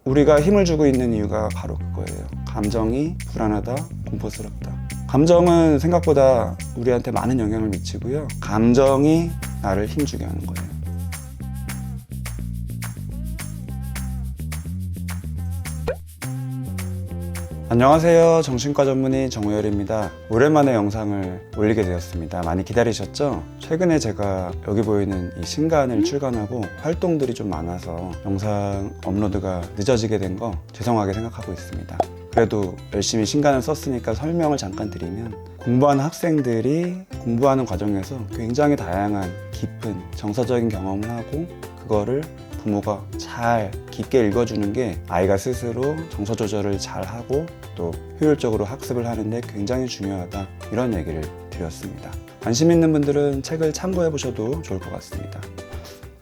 우리가 힘을 주고 있는 이유가 바로 그거예요. 감정이 불안하다, 공포스럽다. 감정은 생각보다 우리한테 많은 영향을 미치고요. 감정이 나를 힘주게 하는 거예요. 안녕하세요. 정신과 전문의 정우열입니다. 오랜만에 영상을 올리게 되었습니다. 많이 기다리셨죠? 최근에 제가 여기 보이는 이 신간을 출간하고 활동들이 좀 많아서 영상 업로드가 늦어지게 된 거 죄송하게 생각하고 있습니다. 그래도 열심히 신간을 썼으니까 설명을 잠깐 드리면, 공부하는 학생들이 공부하는 과정에서 굉장히 다양한 깊은 정서적인 경험을 하고 그거를 부모가 잘 깊게 읽어주는 게 아이가 스스로 정서 조절을 잘 하고 또 효율적으로 학습을 하는데 굉장히 중요하다, 이런 얘기를 드렸습니다. 관심 있는 분들은 책을 참고해 보셔도 좋을 것 같습니다.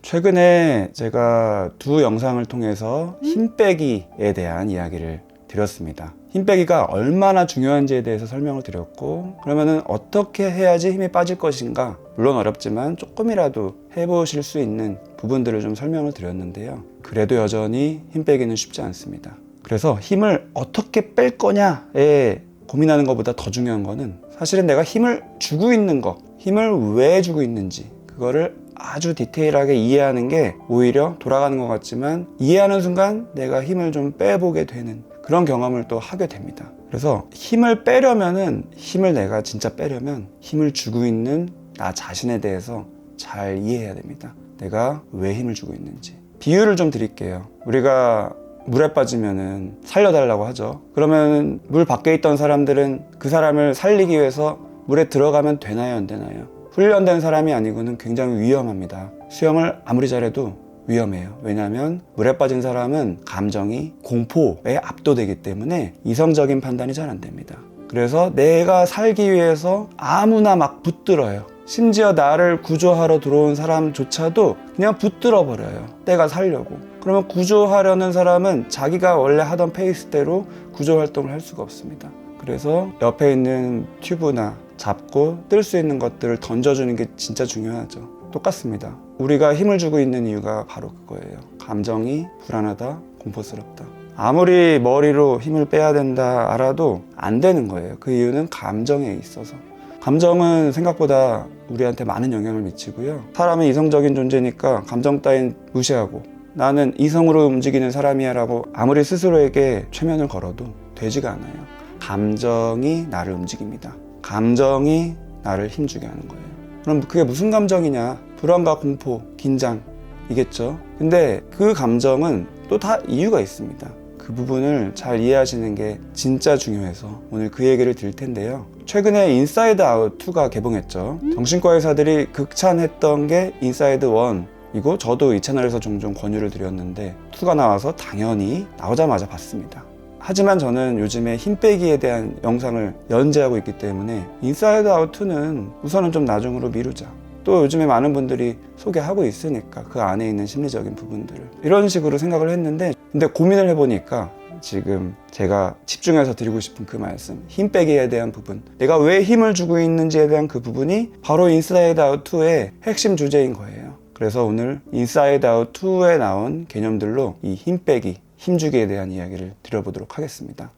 최근에 제가 두 영상을 통해서 힘 빼기에 대한 이야기를 드렸습니다. 힘 빼기가 얼마나 중요한지에 대해서 설명을 드렸고, 그러면은 어떻게 해야지 힘이 빠질 것인가, 물론 어렵지만 조금이라도 해보실 수 있는 부분들을 좀 설명을 드렸는데요. 그래도 여전히 힘 빼기는 쉽지 않습니다. 그래서 힘을 어떻게 뺄 거냐에 고민하는 것보다 더 중요한 거는, 사실은 내가 힘을 주고 있는 거, 힘을 왜 주고 있는지 그거를 아주 디테일하게 이해하는 게 오히려 돌아가는 것 같지만, 이해하는 순간 내가 힘을 좀 빼보게 되는 그런 경험을 또 하게 됩니다. 그래서 힘을 빼려면은, 힘을 내가 진짜 빼려면 힘을 주고 있는 나 자신에 대해서 잘 이해해야 됩니다. 내가 왜 힘을 주고 있는지. 비유를 좀 드릴게요. 우리가 물에 빠지면은 살려달라고 하죠. 그러면 물 밖에 있던 사람들은 그 사람을 살리기 위해서 물에 들어가면 되나요, 안 되나요? 훈련된 사람이 아니고는 굉장히 위험합니다. 수영을 아무리 잘해도 위험해요. 왜냐하면 물에 빠진 사람은 감정이 공포에 압도되기 때문에 이성적인 판단이 잘 안 됩니다. 그래서 내가 살기 위해서 아무나 막 붙들어요. 심지어 나를 구조하러 들어온 사람조차도 그냥 붙들어 버려요. 내가 살려고. 그러면 구조하려는 사람은 자기가 원래 하던 페이스대로 구조 활동을 할 수가 없습니다. 그래서 옆에 있는 튜브나 잡고 뜰 수 있는 것들을 던져주는 게 진짜 중요하죠. 똑같습니다. 우리가 힘을 주고 있는 이유가 바로 그거예요. 감정이 불안하다, 공포스럽다. 아무리 머리로 힘을 빼야 된다 알아도 안 되는 거예요. 그 이유는 감정에 있어서. 감정은 생각보다 우리한테 많은 영향을 미치고요. 사람은 이성적인 존재니까 감정 따윈 무시하고, 나는 이성으로 움직이는 사람이야 라고 아무리 스스로에게 최면을 걸어도 되지가 않아요. 감정이 나를 움직입니다. 감정이 나를 힘주게 하는 거예요. 그럼 그게 무슨 감정이냐? 불안과 공포, 긴장이겠죠. 근데 그 감정은 또 다 이유가 있습니다. 그 부분을 잘 이해하시는 게 진짜 중요해서 오늘 그 얘기를 드릴 텐데요. 최근에 인사이드 아웃 2가 개봉했죠. 정신과 의사들이 극찬했던 게 인사이드 1이고, 저도 이 채널에서 종종 권유를 드렸는데 2가 나와서 당연히 나오자마자 봤습니다. 하지만 저는 요즘에 힘 빼기에 대한 영상을 연재하고 있기 때문에 인사이드 아웃 2는 우선은 좀 나중으로 미루자. 또 요즘에 많은 분들이 소개하고 있으니까 그 안에 있는 심리적인 부분들을, 이런 식으로 생각을 했는데, 근데 고민을 해보니까 지금 제가 집중해서 드리고 싶은 그 말씀, 힘 빼기에 대한 부분, 내가 왜 힘을 주고 있는지에 대한 그 부분이 바로 인사이드 아웃 2의 핵심 주제인 거예요. 그래서 오늘 인사이드 아웃 2에 나온 개념들로 이 힘 빼기, 힘주기에 대한 이야기를 드려보도록 하겠습니다.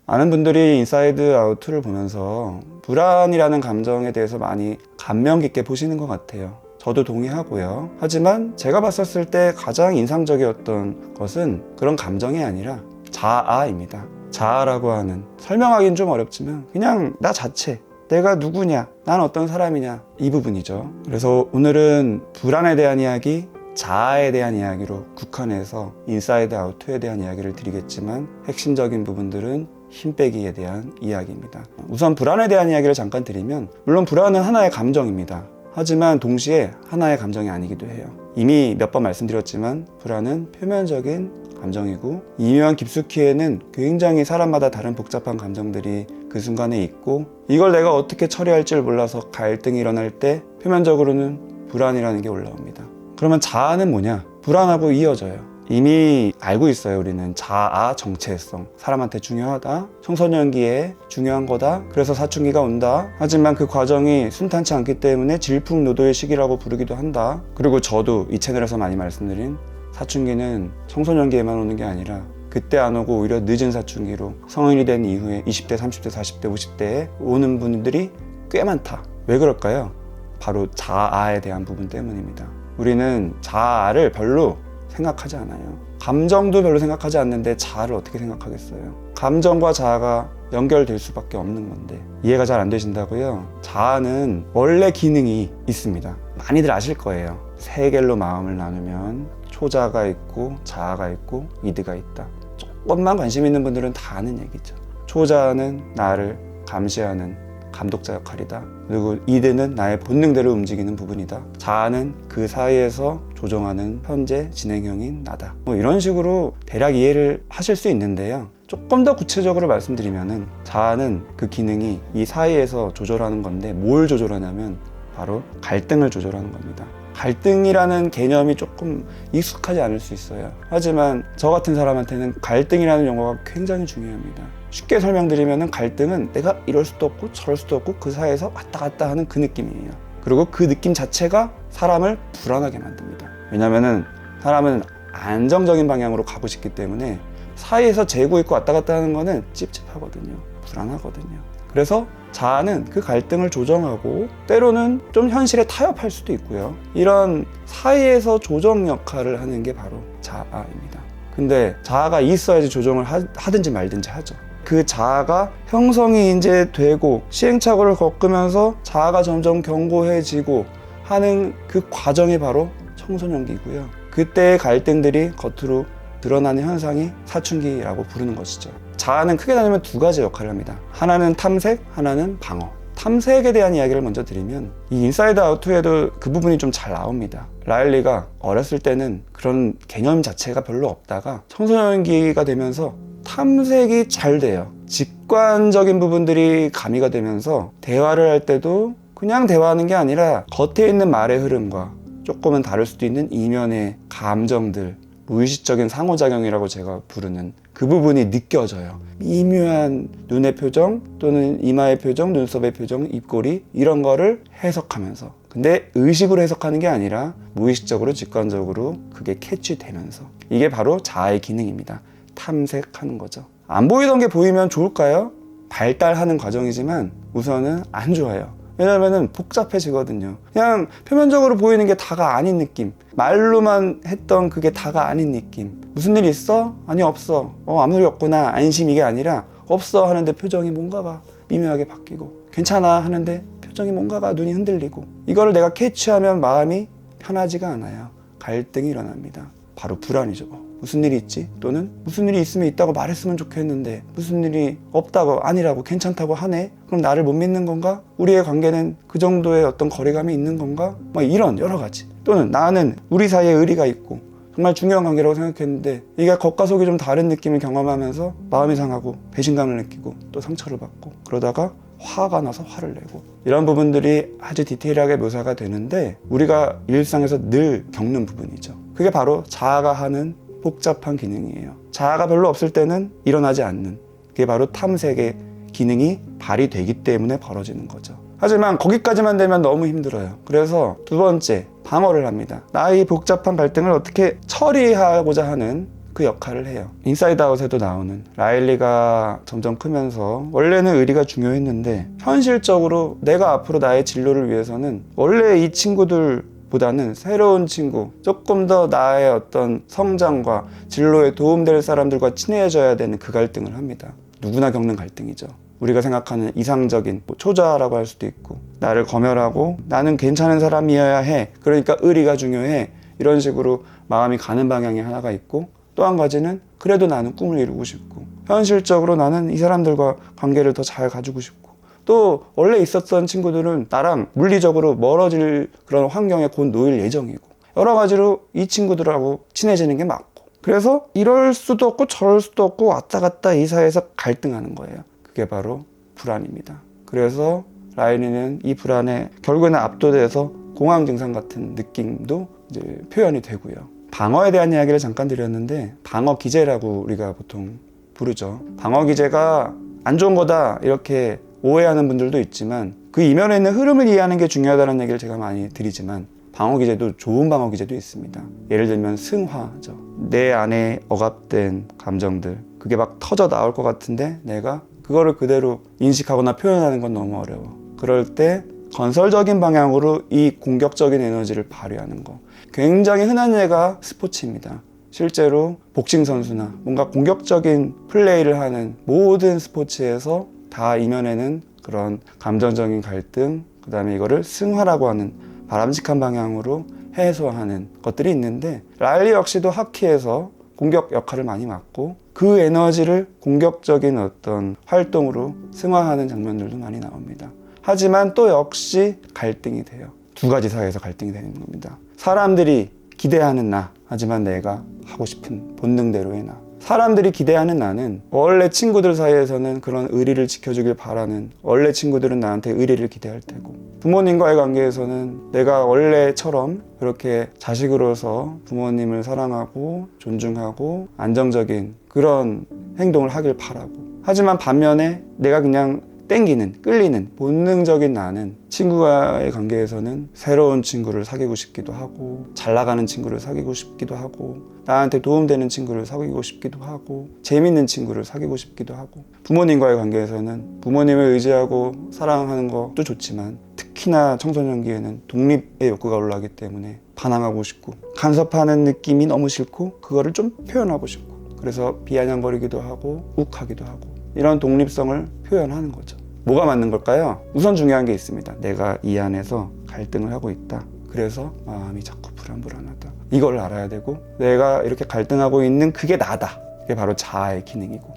많은 분들이 인사이드 아웃 2를 보면서 불안이라는 감정에 대해서 많이 감명 깊게 보시는 것 같아요. 저도 동의하고요. 하지만 제가 봤었을 때 가장 인상적이었던 것은 그런 감정이 아니라 자아입니다. 자아라고 하는, 설명하기는 좀 어렵지만 그냥 나 자체, 내가 누구냐, 난 어떤 사람이냐, 이 부분이죠. 그래서 오늘은 불안에 대한 이야기, 자아에 대한 이야기로 국한해서 인사이드 아웃 2에 대한 이야기를 드리겠지만, 핵심적인 부분들은 힘 빼기에 대한 이야기입니다. 우선 불안에 대한 이야기를 잠깐 드리면, 물론 불안은 하나의 감정입니다. 하지만 동시에 하나의 감정이 아니기도 해요. 이미 몇 번 말씀드렸지만 불안은 표면적인 감정이고, 이묘한 깊숙이에는 굉장히 사람마다 다른 복잡한 감정들이 그 순간에 있고, 이걸 내가 어떻게 처리할지를 몰라서 갈등이 일어날 때 표면적으로는 불안이라는 게 올라옵니다. 그러면 자아는 뭐냐? 불안하고 이어져요. 이미 알고 있어요. 우리는 자아 정체성, 사람한테 중요하다, 청소년기에 중요한 거다, 그래서 사춘기가 온다. 하지만 그 과정이 순탄치 않기 때문에 질풍노도의 시기라고 부르기도 한다. 그리고 저도 이 채널에서 많이 말씀드린, 사춘기는 청소년기에만 오는 게 아니라 그때 안 오고 오히려 늦은 사춘기로 성인이 된 이후에 20대, 30대, 40대, 50대에 오는 분들이 꽤 많다. 왜 그럴까요? 바로 자아에 대한 부분 때문입니다. 우리는 자아를 별로 생각하지 않아요. 감정도 별로 생각하지 않는데 자아를 어떻게 생각하겠어요? 감정과 자아가 연결될 수밖에 없는 건데 이해가 잘 안 되신다고요? 자아는 원래 기능이 있습니다. 많이들 아실 거예요. 세 개로 마음을 나누면 초자가 있고 자아가 있고 이드가 있다. 조금만 관심 있는 분들은 다 아는 얘기죠. 초자는 나를 감시하는 감독자 역할이다. 그리고 이드는 나의 본능대로 움직이는 부분이다. 자아는 그 사이에서 조정하는 현재 진행형인 나다. 뭐 이런 식으로 대략 이해를 하실 수 있는데요. 조금 더 구체적으로 말씀드리면은 자아는 그 기능이 이 사이에서 조절하는 건데 뭘 조절하냐면 바로 갈등을 조절하는 겁니다. 갈등이라는 개념이 조금 익숙하지 않을 수 있어요. 하지만 저 같은 사람한테는 갈등이라는 용어가 굉장히 중요합니다. 쉽게 설명드리면 갈등은 내가 이럴 수도 없고 저럴 수도 없고 그 사이에서 왔다 갔다 하는 그 느낌이에요. 그리고 그 느낌 자체가 사람을 불안하게 만듭니다. 왜냐면은 사람은 안정적인 방향으로 가고 싶기 때문에 사이에서 재고 있고 왔다 갔다 하는 거는 찝찝하거든요. 불안하거든요. 그래서 자아는 그 갈등을 조정하고 때로는 좀 현실에 타협할 수도 있고요. 이런 사이에서 조정 역할을 하는 게 바로 자아입니다. 근데 자아가 있어야지 조정을 하든지 말든지 하죠. 그 자아가 형성이 이제 되고 시행착오를 겪으면서 자아가 점점 견고해지고 하는 그 과정이 바로 청소년기고요. 그때의 갈등들이 겉으로 드러나는 현상이 사춘기라고 부르는 것이죠. 자아는 크게 나누면 두 가지 역할을 합니다. 하나는 탐색, 하나는 방어. 탐색에 대한 이야기를 먼저 드리면 이 인사이드 아웃2에도 그 부분이 좀 잘 나옵니다. 라일리가 어렸을 때는 그런 개념 자체가 별로 없다가 청소년기가 되면서 탐색이 잘 돼요. 직관적인 부분들이 가미가 되면서 대화를 할 때도 그냥 대화하는 게 아니라 겉에 있는 말의 흐름과 조금은 다를 수도 있는 이면의 감정들, 무의식적인 상호작용이라고 제가 부르는 그 부분이 느껴져요. 미묘한 눈의 표정 또는 이마의 표정, 눈썹의 표정, 입꼬리 이런 거를 해석하면서 근데 의식으로 해석하는 게 아니라 무의식적으로 직관적으로 그게 캐치되면서 이게 바로 자아의 기능입니다. 탐색하는 거죠. 안 보이던 게 보이면 좋을까요? 발달하는 과정이지만 우선은 안 좋아요. 왜냐면은 복잡해지거든요. 그냥 표면적으로 보이는 게 다가 아닌 느낌. 말로만 했던 그게 다가 아닌 느낌. 무슨 일 있어? 아니 없어. 아무 일 없구나. 안심 이게 아니라 없어 하는데 표정이 뭔가가 미묘하게 바뀌고 괜찮아 하는데 표정이 뭔가가 눈이 흔들리고 이거를 내가 캐치하면 마음이 편하지가 않아요. 갈등이 일어납니다. 바로 불안이죠. 무슨 일이 있지? 또는 무슨 일이 있으면 있다고 말했으면 좋겠는데 무슨 일이 없다고 아니라고 괜찮다고 하네? 그럼 나를 못 믿는 건가? 우리의 관계는 그 정도의 어떤 거리감이 있는 건가? 막 이런 여러 가지. 또는 나는 우리 사이에 의리가 있고 정말 중요한 관계라고 생각했는데 이게 겉과 속이 좀 다른 느낌을 경험하면서 마음이 상하고 배신감을 느끼고 또 상처를 받고 그러다가 화가 나서 화를 내고 이런 부분들이 아주 디테일하게 묘사가 되는데 우리가 일상에서 늘 겪는 부분이죠. 그게 바로 자아가 하는 복잡한 기능이에요. 자아가 별로 없을 때는 일어나지 않는 그게 바로 탐색의 기능이 발휘되기 때문에 벌어지는 거죠. 하지만 거기까지만 되면 너무 힘들어요. 그래서 두 번째 방어를 합니다. 나의 복잡한 갈등을 어떻게 처리하고자 하는 그 역할을 해요. 인사이드 아웃에도 나오는 라일리가 점점 크면서 원래는 의리가 중요했는데 현실적으로 내가 앞으로 나의 진로를 위해서는 원래 이 친구들 보다는 새로운 친구, 조금 더 나의 어떤 성장과 진로에 도움될 사람들과 친해져야 되는 그 갈등을 합니다. 누구나 겪는 갈등이죠. 우리가 생각하는 이상적인 초자라고 할 수도 있고 나를 검열하고 나는 괜찮은 사람이어야 해. 그러니까 의리가 중요해. 이런 식으로 마음이 가는 방향이 하나가 있고 또 한 가지는 그래도 나는 꿈을 이루고 싶고 현실적으로 나는 이 사람들과 관계를 더 잘 가지고 싶고 또 원래 있었던 친구들은 나랑 물리적으로 멀어질 그런 환경에 곧 놓일 예정이고 여러 가지로 이 친구들하고 친해지는 게 맞고 그래서 이럴 수도 없고 저럴 수도 없고 왔다 갔다 이 사이에서 갈등하는 거예요. 그게 바로 불안입니다. 그래서 라일리는 이 불안에 결국에는 압도돼서 공황 증상 같은 느낌도 이제 표현이 되고요. 방어에 대한 이야기를 잠깐 드렸는데 방어 기제라고 우리가 보통 부르죠. 방어 기제가 안 좋은 거다 이렇게 오해하는 분들도 있지만 그 이면에 있는 흐름을 이해하는 게 중요하다는 얘기를 제가 많이 드리지만 방어 기제도 좋은 방어 기제도 있습니다. 예를 들면 승화죠. 내 안에 억압된 감정들, 그게 막 터져 나올 것 같은데 내가 그거를 그대로 인식하거나 표현하는 건 너무 어려워. 그럴 때 건설적인 방향으로 이 공격적인 에너지를 발휘하는 거, 굉장히 흔한 예가 스포츠입니다. 실제로 복싱 선수나 뭔가 공격적인 플레이를 하는 모든 스포츠에서 다 이면에는 그런 감정적인 갈등, 그 다음에 이거를 승화라고 하는 바람직한 방향으로 해소하는 것들이 있는데, 랄리 역시도 하키에서 공격 역할을 많이 맡고 그 에너지를 공격적인 어떤 활동으로 승화하는 장면들도 많이 나옵니다. 하지만 또 역시 갈등이 돼요. 두 가지 사이에서 갈등이 되는 겁니다. 사람들이 기대하는 나, 하지만 내가 하고 싶은 본능대로의 나. 사람들이 기대하는 나는 원래 친구들 사이에서는 그런 의리를 지켜주길 바라는, 원래 친구들은 나한테 의리를 기대할 테고, 부모님과의 관계에서는 내가 원래처럼 그렇게 자식으로서 부모님을 사랑하고 존중하고 안정적인 그런 행동을 하길 바라고, 하지만 반면에 내가 그냥 땡기는, 끌리는 본능적인 나는 친구와의 관계에서는 새로운 친구를 사귀고 싶기도 하고, 잘 나가는 친구를 사귀고 싶기도 하고, 나한테 도움되는 친구를 사귀고 싶기도 하고, 재밌는 친구를 사귀고 싶기도 하고, 부모님과의 관계에서는 부모님을 의지하고 사랑하는 것도 좋지만 특히나 청소년기에는 독립의 욕구가 올라가기 때문에 반항하고 싶고, 간섭하는 느낌이 너무 싫고 그거를 좀 표현하고 싶고, 그래서 비아냥거리기도 하고 욱하기도 하고, 이런 독립성을 표현하는 거죠. 뭐가 맞는 걸까요? 우선 중요한 게 있습니다. 내가 이 안에서 갈등을 하고 있다. 그래서 마음이 자꾸 불안불안하다. 이걸 알아야 되고, 내가 이렇게 갈등하고 있는 그게 나다. 그게 바로 자아의 기능이고.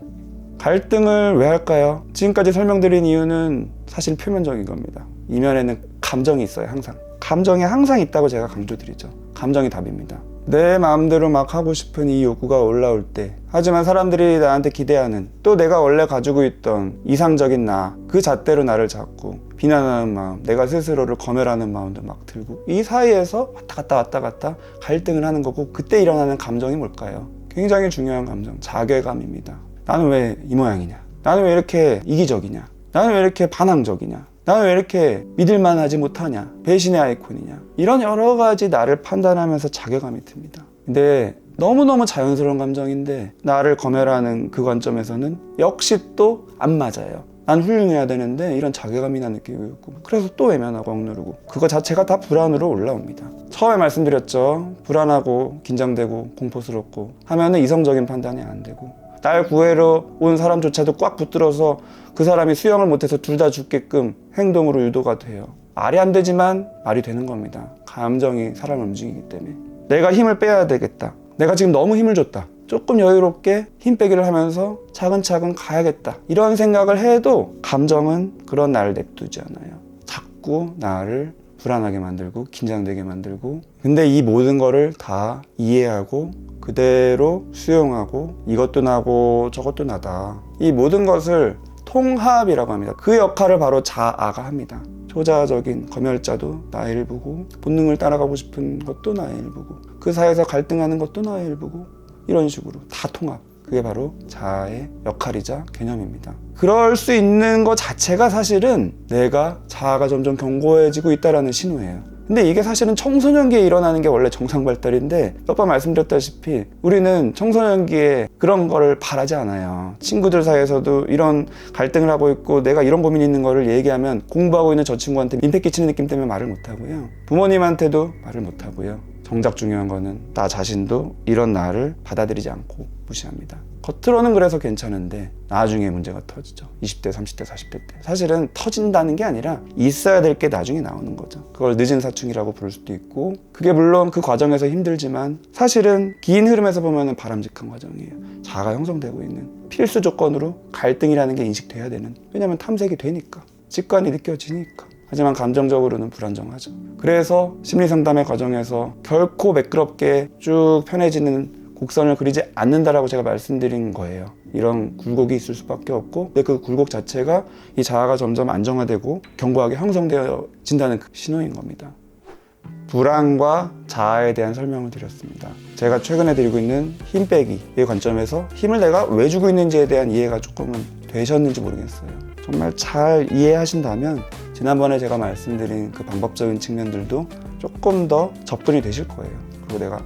갈등을 왜 할까요? 지금까지 설명드린 이유는 사실 표면적인 겁니다. 이면에는 감정이 있어요, 항상. 감정이 항상 있다고 제가 강조드리죠. 감정이 답입니다. 내 마음대로 막 하고 싶은 이 욕구가 올라올 때, 하지만 사람들이 나한테 기대하는, 또 내가 원래 가지고 있던 이상적인 나, 그 잣대로 나를 잡고 비난하는 마음, 내가 스스로를 검열하는 마음도 막 들고, 이 사이에서 왔다 갔다 갈등을 하는 거고, 그때 일어나는 감정이 뭘까요? 굉장히 중요한 감정, 자괴감입니다. 나는 왜 이 모양이냐? 나는 왜 이렇게 이기적이냐? 나는 왜 이렇게 반항적이냐? 나는 왜 이렇게 믿을만하지 못하냐? 배신의 아이콘이냐? 이런 여러 가지 나를 판단하면서 자괴감이 듭니다. 근데 너무너무 자연스러운 감정인데 나를 검열하는 그 관점에서는 역시 또 안 맞아요. 난 훌륭해야 되는데 이런 자괴감이나 느끼고 있고, 그래서 또 외면하고 억누르고, 그거 자체가 다 불안으로 올라옵니다. 처음에 말씀드렸죠. 불안하고 긴장되고 공포스럽고 하면은 이성적인 판단이 안 되고, 날 구해러 온 사람조차도 꽉 붙들어서 그 사람이 수영을 못해서 둘 다 죽게끔 행동으로 유도가 돼요. 말이 안 되지만 말이 되는 겁니다. 감정이 사람을 움직이기 때문에. 내가 힘을 빼야 되겠다. 내가 지금 너무 힘을 줬다. 조금 여유롭게 힘 빼기를 하면서 차근차근 가야겠다. 이런 생각을 해도 감정은 그런 나를 냅두지 않아요. 자꾸 나를 불안하게 만들고 긴장되게 만들고, 근데 이 모든 거를 다 이해하고 그대로 수용하고, 이것도 나고 저것도 나다. 이 모든 것을 통합이라고 합니다. 그 역할을 바로 자아가 합니다. 초자적인 검열자도 나의 일부고, 본능을 따라가고 싶은 것도 나의 일부고, 그 사이에서 갈등하는 것도 나의 일부고, 이런 식으로 다 통합. 그게 바로 자아의 역할이자 개념입니다. 그럴 수 있는 것 자체가 사실은 내가 자아가 점점 견고해지고 있다는 신호예요. 근데 이게 사실은 청소년기에 일어나는 게 원래 정상 발달인데, 몇 번 말씀드렸다시피 우리는 청소년기에 그런 거를 바라지 않아요. 친구들 사이에서도 이런 갈등을 하고 있고 내가 이런 고민이 있는 거를 얘기하면 공부하고 있는 저 친구한테 민폐 끼치는 느낌 때문에 말을 못하고요. 부모님한테도 말을 못하고요. 정작 중요한 거는 나 자신도 이런 나를 받아들이지 않고 무시합니다. 겉으로는 그래서 괜찮은데 나중에 문제가 터지죠. 20대, 30대, 40대 때. 사실은 터진다는 게 아니라 있어야 될 게 나중에 나오는 거죠. 그걸 늦은 사춘기라고 부를 수도 있고, 그게 물론 그 과정에서 힘들지만 사실은 긴 흐름에서 보면 바람직한 과정이에요. 자아가 형성되고 있는 필수 조건으로 갈등이라는 게 인식돼야 되는, 왜냐면 탐색이 되니까, 직관이 느껴지니까. 하지만 감정적으로는 불안정하죠. 그래서 심리상담의 과정에서 결코 매끄럽게 쭉 편해지는 곡선을 그리지 않는다라고 제가 말씀드린 거예요. 이런 굴곡이 있을 수밖에 없고, 근데 그 굴곡 자체가 이 자아가 점점 안정화되고 견고하게 형성되어진다는 그 신호인 겁니다. 불안과 자아에 대한 설명을 드렸습니다. 제가 최근에 드리고 있는 힘 빼기의 관점에서 힘을 내가 왜 주고 있는지에 대한 이해가 조금은 되셨는지 모르겠어요. 정말 잘 이해하신다면 지난번에 제가 말씀드린 그 방법적인 측면들도 조금 더 접근이 되실 거예요. 그리고 내가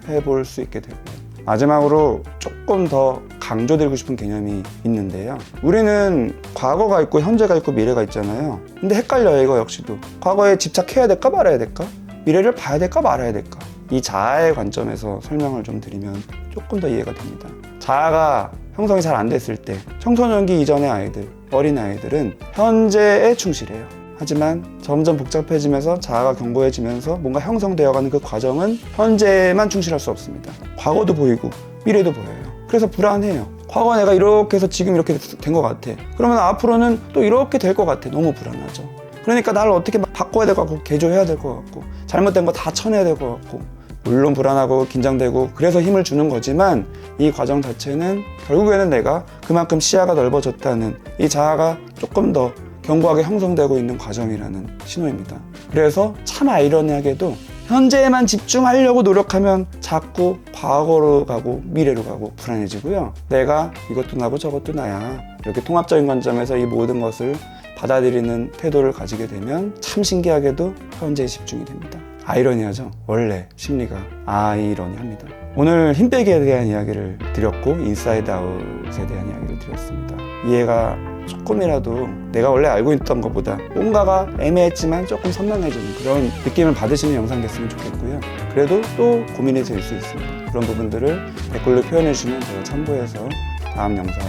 해볼 수 있게 되고요. 마지막으로 조금 더 강조드리고 싶은 개념이 있는데요. 우리는 과거가 있고 현재가 있고 미래가 있잖아요. 근데 헷갈려요, 이거 역시도. 과거에 집착해야 될까 말아야 될까? 미래를 봐야 될까 말아야 될까? 이 자아의 관점에서 설명을 좀 드리면 조금 더 이해가 됩니다. 자아가 형성이 잘 안 됐을 때 청소년기 이전의 아이들, 어린 아이들은 현재에 충실해요. 하지만 점점 복잡해지면서 자아가 견고해지면서 뭔가 형성되어가는 그 과정은 현재만 충실할 수 없습니다. 과거도 보이고 미래도 보여요. 그래서 불안해요. 과거 내가 이렇게 해서 지금 이렇게 된 것 같아. 그러면 앞으로는 또 이렇게 될 것 같아. 너무 불안하죠. 그러니까 나를 어떻게 바꿔야 될 것 같고 개조해야 될 것 같고 잘못된 거 다 쳐내야 될 것 같고 물론 불안하고 긴장되고 그래서 힘을 주는 거지만 이 과정 자체는 결국에는 내가 그만큼 시야가 넓어졌다는 이 자아가 조금 더 견고하게 형성되고 있는 과정이라는 신호입니다. 그래서 참 아이러니하게도 현재에만 집중하려고 노력하면 자꾸 과거로 가고 미래로 가고 불안해지고요. 내가 이것도 나고 저것도 나야. 이렇게 통합적인 관점에서 이 모든 것을 받아들이는 태도를 가지게 되면 참 신기하게도 현재에 집중이 됩니다. 아이러니하죠? 원래 심리가 아이러니합니다. 오늘 힘 빼기에 대한 이야기를 드렸고 인사이드 아웃에 대한 이야기를 드렸습니다. 이해가 조금이라도 내가 원래 알고 있던 것보다 뭔가가 애매했지만 조금 선명해지는 그런 느낌을 받으시는 영상 됐으면 좋겠고요. 그래도 또 고민이 될 수 있습니다. 그런 부분들을 댓글로 표현해 주시면 제가 참고해서 다음 영상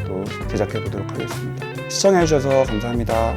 또 제작해 보도록 하겠습니다. 시청해 주셔서 감사합니다.